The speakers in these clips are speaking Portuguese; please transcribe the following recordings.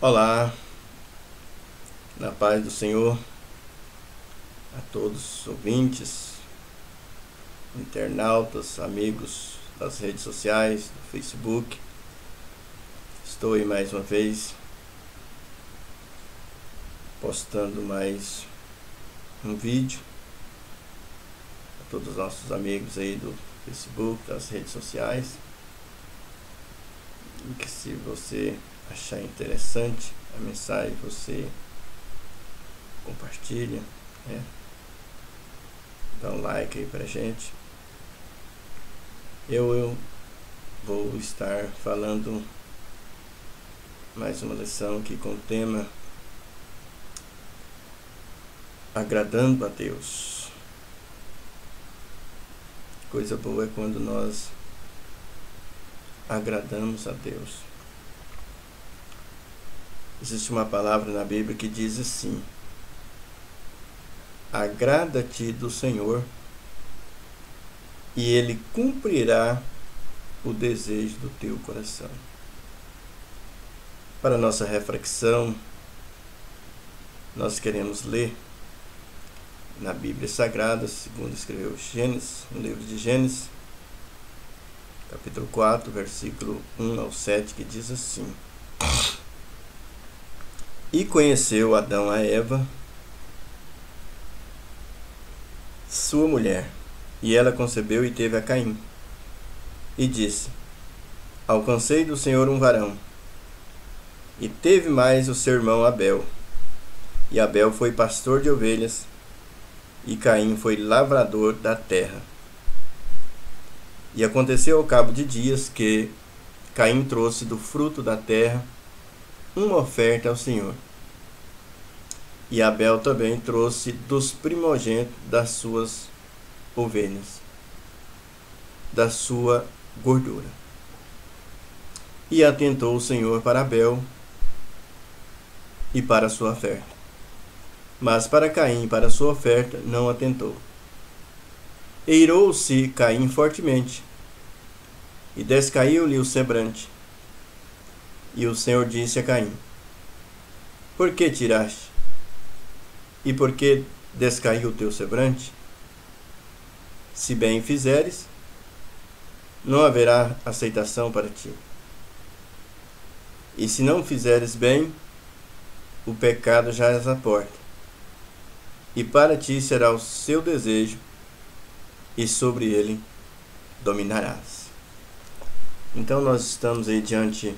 Olá, na paz do Senhor, a todos os ouvintes, internautas, amigos das redes sociais, do Facebook. Estou aí mais uma vez postando mais um vídeo a todos os nossos amigos aí do Facebook, das redes sociais. E que se você achar interessante a mensagem, você compartilha, né? Dá um like aí pra gente. Eu vou estar falando mais uma lição aqui com o tema agradando a Deus. Coisa boa é quando nós agradamos a Deus. Existe uma palavra na Bíblia que diz assim: agrada-te do Senhor e Ele cumprirá o desejo do teu coração. Para nossa reflexão, nós queremos ler na Bíblia Sagrada, segundo escreveu Gênesis, no livro de Gênesis, capítulo 4, versículo 1 ao 7, que diz assim: E conheceu Adão a Eva, sua mulher, e ela concebeu e teve a Caim. E disse: alcancei do Senhor um varão. E teve mais o seu irmão Abel. E Abel foi pastor de ovelhas, e Caim foi lavrador da terra. E aconteceu ao cabo de dias que Caim trouxe do fruto da terra uma oferta ao Senhor. E Abel também trouxe dos primogênitos das suas ovelhas, da sua gordura. E atentou o Senhor para Abel e para a sua oferta, mas para Caim e para a sua oferta não atentou. E irou-se Caim fortemente, e descaiu-lhe o semblante. E o Senhor disse a Caim: por que tiraste? E por que descaiu o teu semblante? Se bem fizeres, não haverá aceitação para ti. E se não fizeres bem, o pecado jaz à porta, e para ti será o seu desejo, e sobre ele dominarás. Então nós estamos aí diante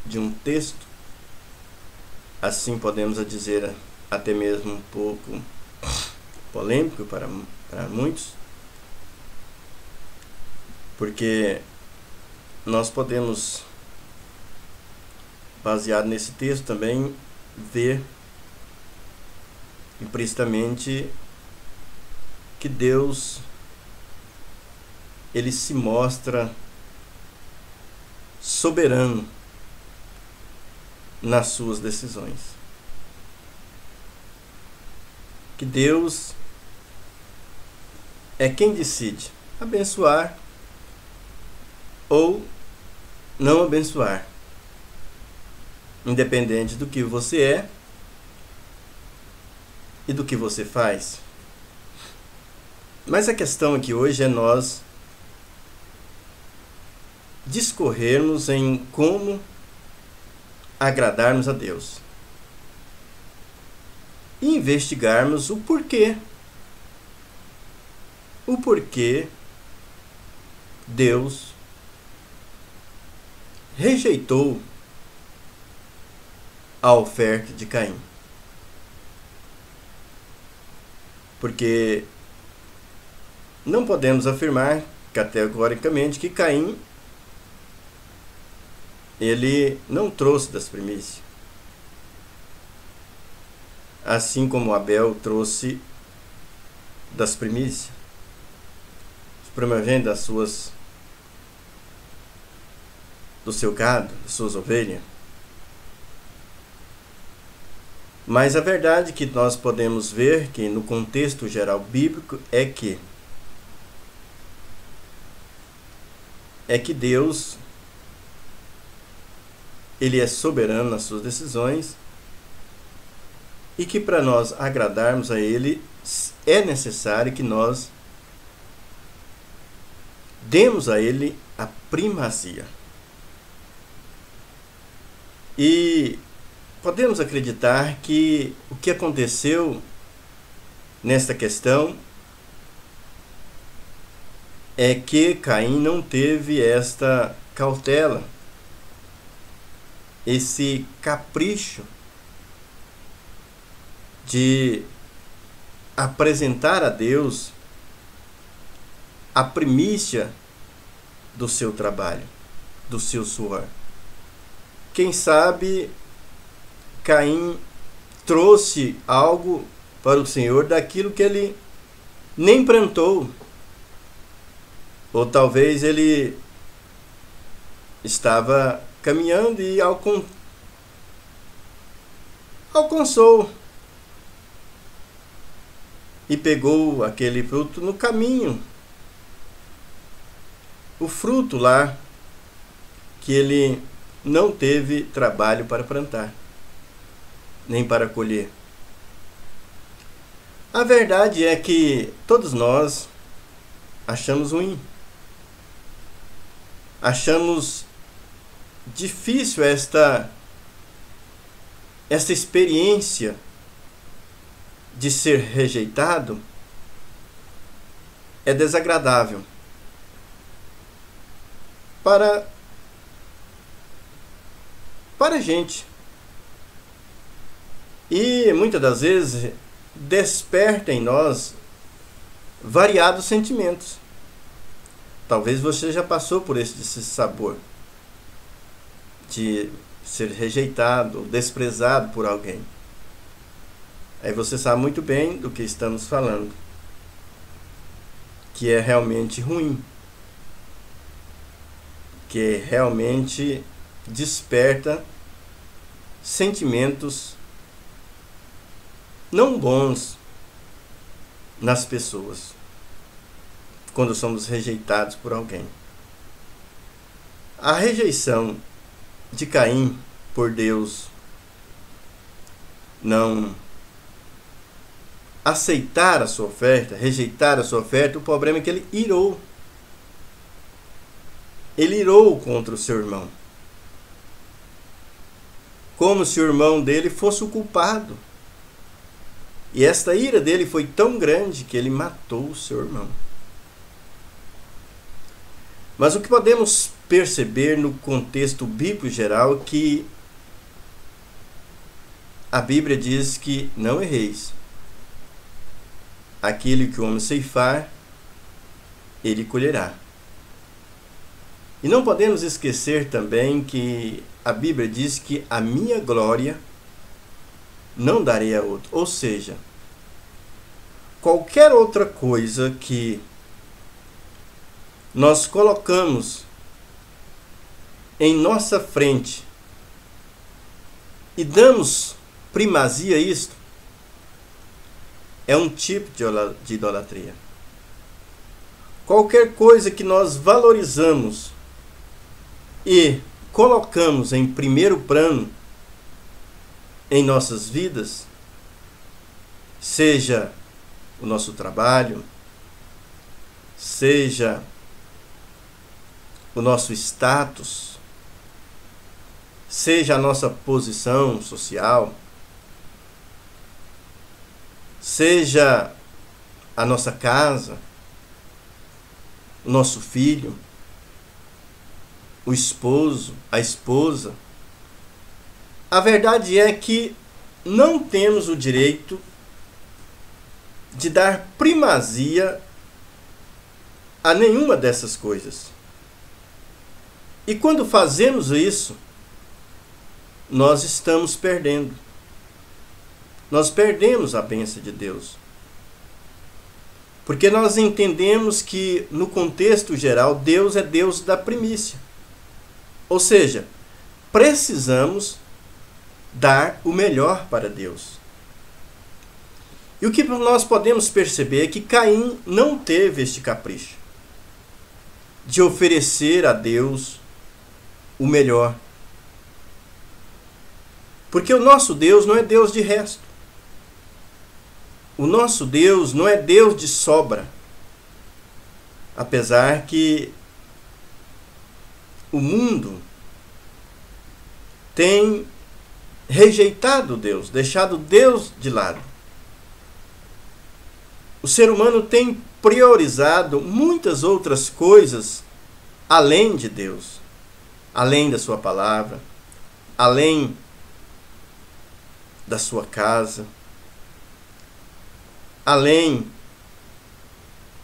de um texto, assim podemos dizer até mesmo um pouco polêmico para muitos, porque nós podemos, baseado nesse texto, também ver implicitamente que Deus, ele se mostra soberano nas suas decisões. Que Deus é quem decide abençoar ou não abençoar, independente do que você é e do que você faz. Mas a questão aqui hoje é nós discorrermos em como agradarmos a Deus e investigarmos o porquê Deus rejeitou a oferta de Caim. Porque não podemos afirmar categoricamente que Caim ele não trouxe das primícias, assim como Abel trouxe das primícias, os primogênitos do seu gado, das suas ovelhas. Mas a verdade que nós podemos ver, que no contexto geral bíblico, é que Deus Ele é soberano nas suas decisões e que para nós agradarmos a Ele é necessário que nós demos a Ele a primazia. E podemos acreditar que o que aconteceu nesta questão é que Caim não teve esta cautela, esse capricho de apresentar a Deus a primícia do seu trabalho, do seu suor. Quem sabe Caim trouxe algo para o Senhor daquilo que ele nem plantou. Ou talvez ele estava caminhando e alcançou e pegou aquele fruto no caminho. O fruto lá que ele não teve trabalho para plantar, nem para colher. A verdade é que todos nós achamos ruim. Achamos difícil esta experiência de ser rejeitado. É desagradável para a gente. E muitas das vezes desperta em nós variados sentimentos. Talvez você já passou por esse sabor de ser rejeitado, desprezado por alguém. Aí você sabe muito bem do que estamos falando, que é realmente ruim, que realmente desperta sentimentos não bons nas pessoas quando somos rejeitados por alguém. A rejeição de Caim por Deus, não aceitar a sua oferta, rejeitar a sua oferta, o problema é que ele irou. Ele irou contra o seu irmão, como se o irmão dele fosse o culpado. E esta ira dele foi tão grande que ele matou o seu irmão. Mas o que podemos perceber no contexto bíblico geral é que a Bíblia diz que não erreis. Aquilo que o homem ceifar, ele colherá. E não podemos esquecer também que a Bíblia diz que a minha glória não darei a outro. Ou seja, qualquer outra coisa que nós colocamos em nossa frente e damos primazia a isto, é um tipo de idolatria. Qualquer coisa que nós valorizamos e colocamos em primeiro plano em nossas vidas, seja o nosso trabalho, seja o nosso status, seja a nossa posição social, seja a nossa casa, o nosso filho, o esposo, a esposa. A verdade é que não temos o direito de dar primazia a nenhuma dessas coisas. E quando fazemos isso, nós estamos perdendo. Nós perdemos a bênção de Deus. Porque nós entendemos que, no contexto geral, Deus é Deus da primícia. Ou seja, precisamos dar o melhor para Deus. E o que nós podemos perceber é que Caim não teve este capricho de oferecer a Deus o melhor. Porque o nosso Deus não é Deus de resto. O nosso Deus não é Deus de sobra. Apesar que o mundo tem rejeitado Deus, deixado Deus de lado. O ser humano tem priorizado muitas outras coisas além de Deus, além da sua palavra, além da sua casa, além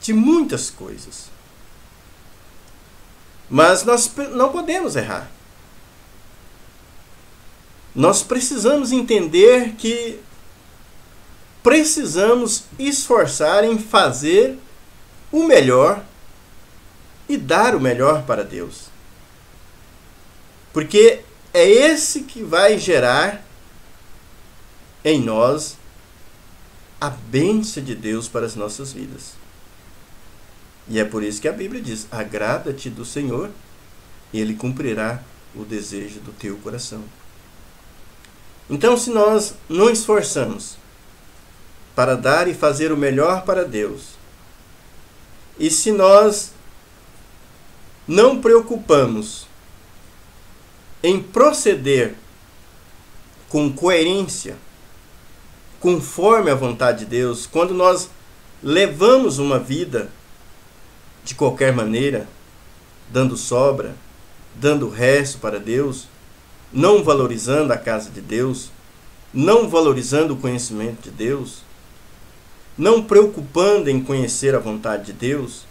de muitas coisas. Mas nós não podemos errar. Nós precisamos entender que precisamos esforçar em fazer o melhor e dar o melhor para Deus. Porque é esse que vai gerar em nós a bênção de Deus para as nossas vidas. E é por isso que a Bíblia diz: agrada-te do Senhor e Ele cumprirá o desejo do teu coração. Então, se nós não esforçamos para dar e fazer o melhor para Deus, e se nós não preocupamos em proceder com coerência, conforme a vontade de Deus, quando nós levamos uma vida de qualquer maneira, dando sobra, dando o resto para Deus, não valorizando a casa de Deus, não valorizando o conhecimento de Deus, não preocupando em conhecer a vontade de Deus,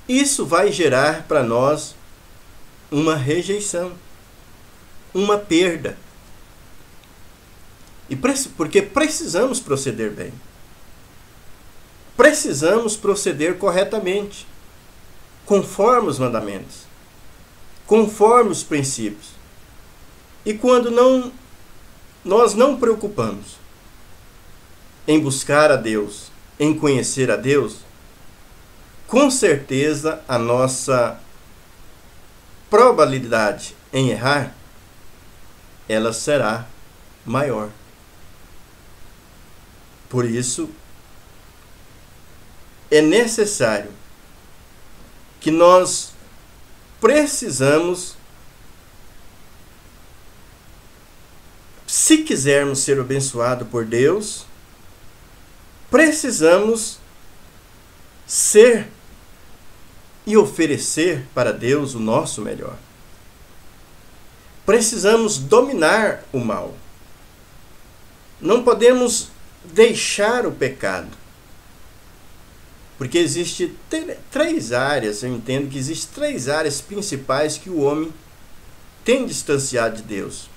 isso vai gerar para nós uma rejeição, uma perda. Porque precisamos proceder bem. Precisamos proceder corretamente, conforme os mandamentos, conforme os princípios. E quando nós não preocupamos em buscar a Deus, em conhecer a Deus, com certeza a nossa probabilidade em errar, ela será maior. Por isso, é necessário que nós precisamos, se quisermos ser abençoados por Deus, precisamos ser e oferecer para Deus o nosso melhor. Precisamos dominar o mal. Não podemos deixar o pecado. Porque existem três áreas, eu entendo que existem três áreas principais que o homem tem distanciado de Deus.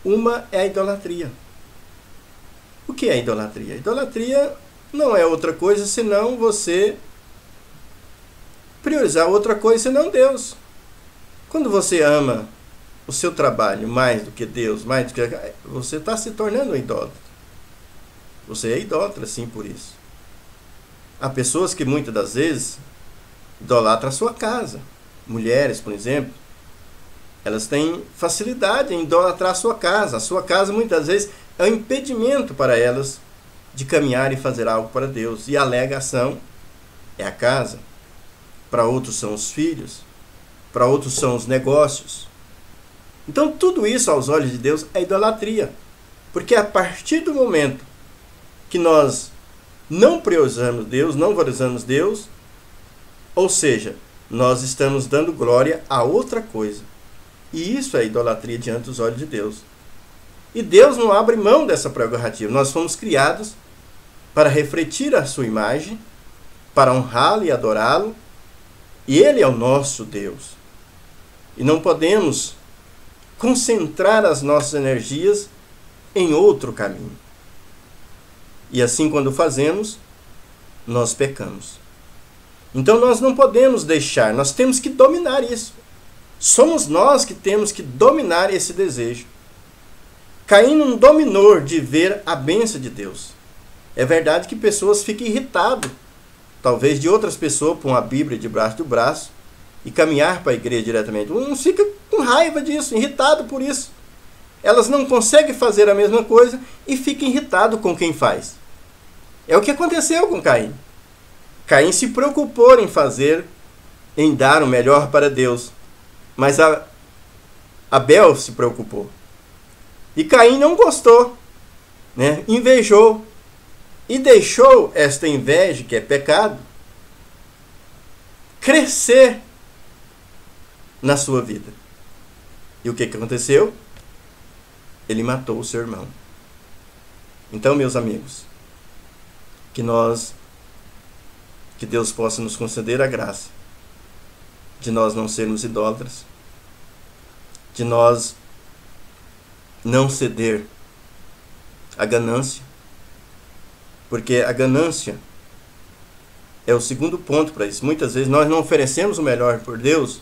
Uma é a idolatria. O que é a idolatria? A idolatria não é outra coisa senão você priorizar outra coisa senão Deus. Quando você ama o seu trabalho mais do que Deus, mais do que você está se tornando um idólatra. Você é idólatra, sim, por isso. Há pessoas que muitas das vezes idolatram a sua casa. Mulheres, por exemplo, elas têm facilidade em idolatrar a sua casa. A sua casa muitas vezes é um impedimento para elas de caminhar e fazer algo para Deus. E a alegação é a casa. Para outros são os filhos. Para outros são os negócios. Então tudo isso aos olhos de Deus é idolatria. Porque a partir do momento que nós não priorizamos Deus, não valorizamos Deus, ou seja, nós estamos dando glória a outra coisa. E isso é idolatria diante dos olhos de Deus. E Deus não abre mão dessa prerrogativa. Nós fomos criados para refletir a sua imagem, para honrá-lo e adorá-lo, e Ele é o nosso Deus. E não podemos concentrar as nossas energias em outro caminho. E assim, quando fazemos, nós pecamos. Então nós não podemos deixar, nós temos que dominar isso. Somos nós que temos que dominar esse desejo. Caim não dominou de ver a bênção de Deus. É verdade que pessoas ficam irritadas, talvez de outras pessoas, pôr uma Bíblia debaixo do braço e caminhar para a igreja diretamente. Um fica com raiva disso, irritado por isso. elas não conseguem fazer a mesma coisa e ficam irritadas com quem faz. É o que aconteceu com Caim. Caim se preocupou em fazer, em dar o melhor para Deus. Mas Abel se preocupou. E Caim não gostou, né? Invejou. E deixou esta inveja, que é pecado, crescer na sua vida. E o que aconteceu? Ele matou o seu irmão. Então, meus amigos, que Deus possa nos conceder a graça de nós não sermos idólatras, de nós não ceder à ganância, porque a ganância é o segundo ponto para isso. Muitas vezes nós não oferecemos o melhor por Deus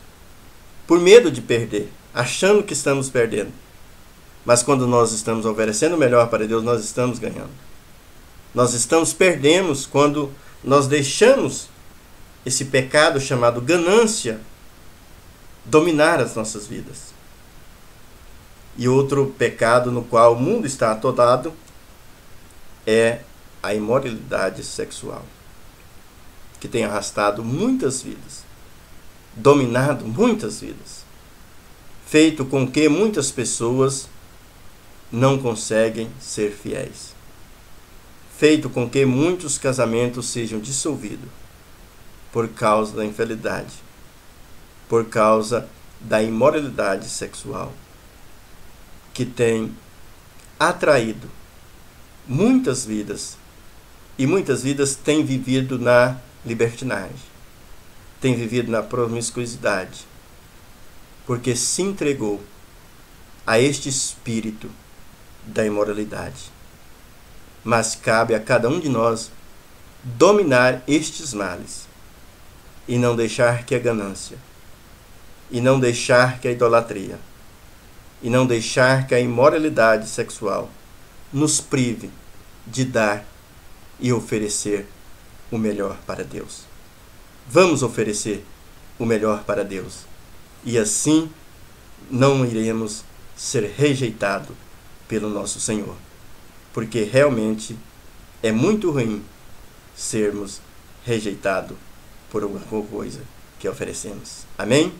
por medo de perder, achando que estamos perdendo. Mas quando nós estamos oferecendo o melhor para Deus, nós estamos ganhando. Nós perdemos quando nós deixamos esse pecado chamado ganância dominar as nossas vidas. E outro pecado no qual o mundo está atolado é a imoralidade sexual, que tem arrastado muitas vidas, dominado muitas vidas, feito com que muitas pessoas não conseguem ser fiéis, feito com que muitos casamentos sejam dissolvidos por causa da infidelidade, por causa da imoralidade sexual, que tem atraído muitas vidas, e muitas vidas têm vivido na libertinagem, têm vivido na promiscuidade, porque se entregou a este espírito da imoralidade. Mas cabe a cada um de nós dominar estes males e não deixar que a ganância, e não deixar que a idolatria, e não deixar que a imoralidade sexual nos prive de dar e oferecer o melhor para Deus. Vamos oferecer o melhor para Deus, e assim não iremos ser rejeitados pelo nosso Senhor, porque realmente é muito ruim sermos rejeitados por alguma coisa que oferecemos. Amém?